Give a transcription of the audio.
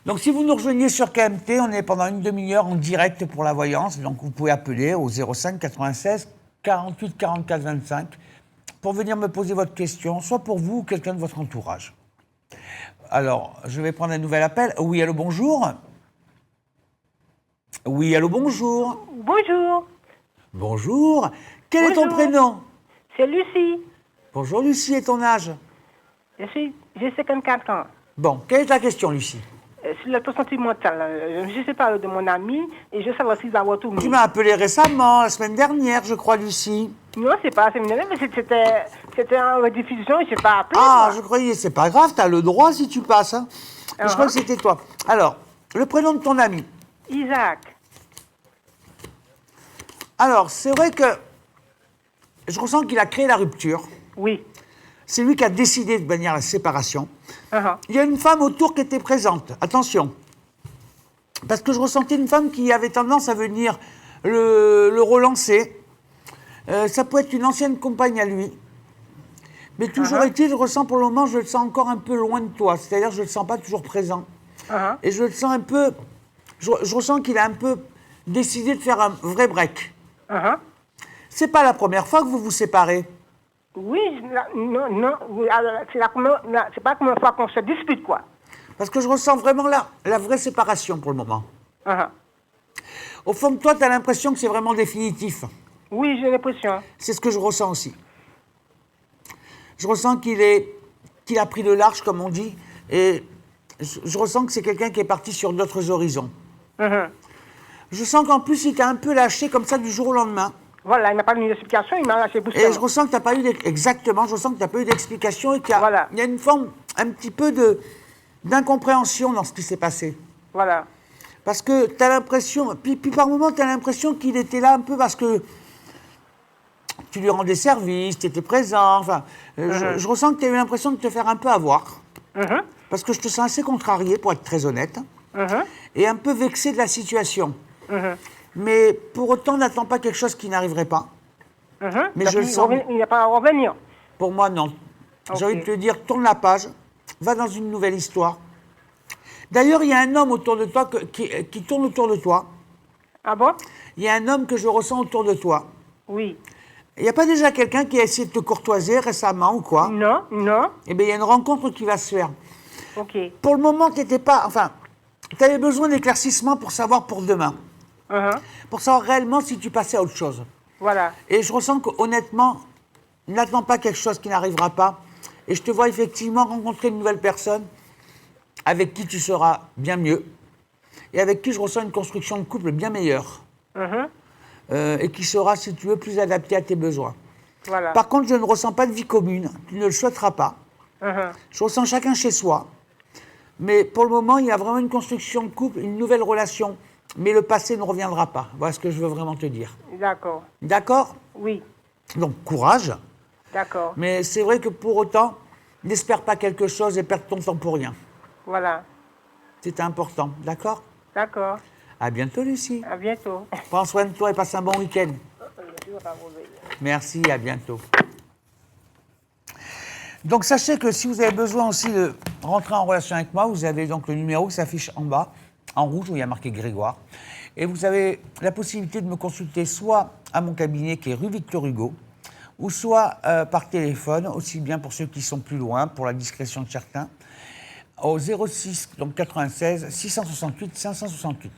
Donc, si vous nous rejoignez sur KMT, on est pendant une demi-heure en direct pour la voyance. Donc, vous pouvez appeler au 05 96 48 44 25 pour venir me poser votre question, soit pour vous ou quelqu'un de votre entourage. Alors, je vais prendre un nouvel appel. Oui, allô, bonjour. Oui, allô, bonjour. Bonjour. Bonjour. Quel est ton Bonjour. prénom? C'est Lucie. Bonjour, Lucie, et ton âge? J'ai 54 ans. Bon, quelle est ta question, Lucie? Sur le plan sentimental, je sais pas de mon ami et je sais savoir s'il va retourner. Tu m'as appelé récemment, la semaine dernière, je crois, Lucie. Non, c'est pas séminaire, mais c'était en rediffusion et je pas appelé. Ah, moi. je croyais, c'est pas grave, t'as le droit si tu passes. Hein. Je crois que c'était toi. Alors, le prénom de ton ami. Isaac. Alors, c'est vrai que je ressens qu'il a créé la rupture. Oui. C'est lui qui a décidé de bannir la séparation. Uh-huh. Il y a une femme autour qui était présente. Attention. Parce que je ressentais une femme qui avait tendance à venir le relancer. Ça peut être une ancienne compagne à lui. Mais toujours est-il, je ressens pour le moment, je le sens encore un peu loin de toi. C'est-à-dire, je ne le sens pas toujours présent. Uh-huh. Et je le sens un peu... Je ressens qu'il a un peu décidé de faire un vrai break. Uh-huh. C'est pas la première fois que vous vous séparez. Oui, non, c'est pas la première fois qu'on se dispute, quoi. Parce que je ressens vraiment la vraie séparation pour le moment. Uh-huh. Au fond de toi, tu as l'impression que c'est vraiment définitif. Oui, j'ai l'impression. C'est ce que je ressens aussi. Je ressens qu'il a pris de large, comme on dit, et je ressens que c'est quelqu'un qui est parti sur d'autres horizons. Uh-huh. Je sens qu'en plus, il t'a un peu lâché comme ça du jour au lendemain. Voilà, il m'a pas donné d'explication, il m'a lâché brusquement. Et je ressens que tu n'as pas eu exactement, je ressens que tu n'as pas eu d'explication et qu'il y a, Voilà. il y a une forme un petit peu d'incompréhension dans ce qui s'est passé. Voilà. Parce que tu as l'impression, puis par moments, tu as l'impression qu'il était là un peu parce que tu lui rendais service, tu étais présent. Enfin, je ressens que tu as eu l'impression de te faire un peu avoir. Uh-huh. Parce que je te sens assez contrarié, pour être très honnête, Uh-huh. et un peu vexé de la situation. Uh-huh. Mais pour autant, n'attends pas quelque chose qui n'arriverait pas. Uh-huh. Mais je le sens. Il n'a pas à revenir. Pour moi, non. J'ai envie de te dire, tourne la page, va dans une nouvelle histoire. D'ailleurs, il y a un homme autour de toi qui tourne autour de toi. Ah bon? Il y a un homme que je ressens autour de toi. Oui. Il n'y a pas déjà quelqu'un qui a essayé de te courtoiser récemment ou quoi? Non, non. Eh bien, il y a une rencontre qui va se faire. Ok. Pour le moment, tu n'étais pas... Enfin, tu avais besoin d'éclaircissement pour savoir pour demain. Uh-huh. Pour savoir réellement si tu passais à autre chose. Voilà. Et je ressens qu'honnêtement, n'attends pas quelque chose qui n'arrivera pas. Et je te vois effectivement rencontrer une nouvelle personne avec qui tu seras bien mieux et avec qui je ressens une construction de couple bien meilleure. Uh-huh. Et qui sera, si tu veux, plus adaptée à tes besoins. Voilà. Par contre, je ne ressens pas de vie commune. Tu ne le souhaiteras pas. Uh-huh. Je ressens chacun chez soi. Mais pour le moment, il y a vraiment une construction de couple, une nouvelle relation. Mais le passé ne reviendra pas. Voilà ce que je veux vraiment te dire. D'accord. D'accord? Oui. Donc, courage. D'accord. Mais c'est vrai que pour autant, n'espère pas quelque chose et perds ton temps pour rien. Voilà. C'est important. D'accord? D'accord. À bientôt, Lucie. À bientôt. Prends soin de toi et passe un bon week-end. Merci, à bientôt. Donc, sachez que si vous avez besoin aussi de rentrer en relation avec moi, vous avez donc le numéro qui s'affiche en bas, en rouge, où il y a marqué Grégoire. Et vous avez la possibilité de me consulter soit à mon cabinet qui est rue Victor Hugo, ou soit par téléphone, aussi bien pour ceux qui sont plus loin, pour la discrétion de certains, au 06 donc 96 668 568.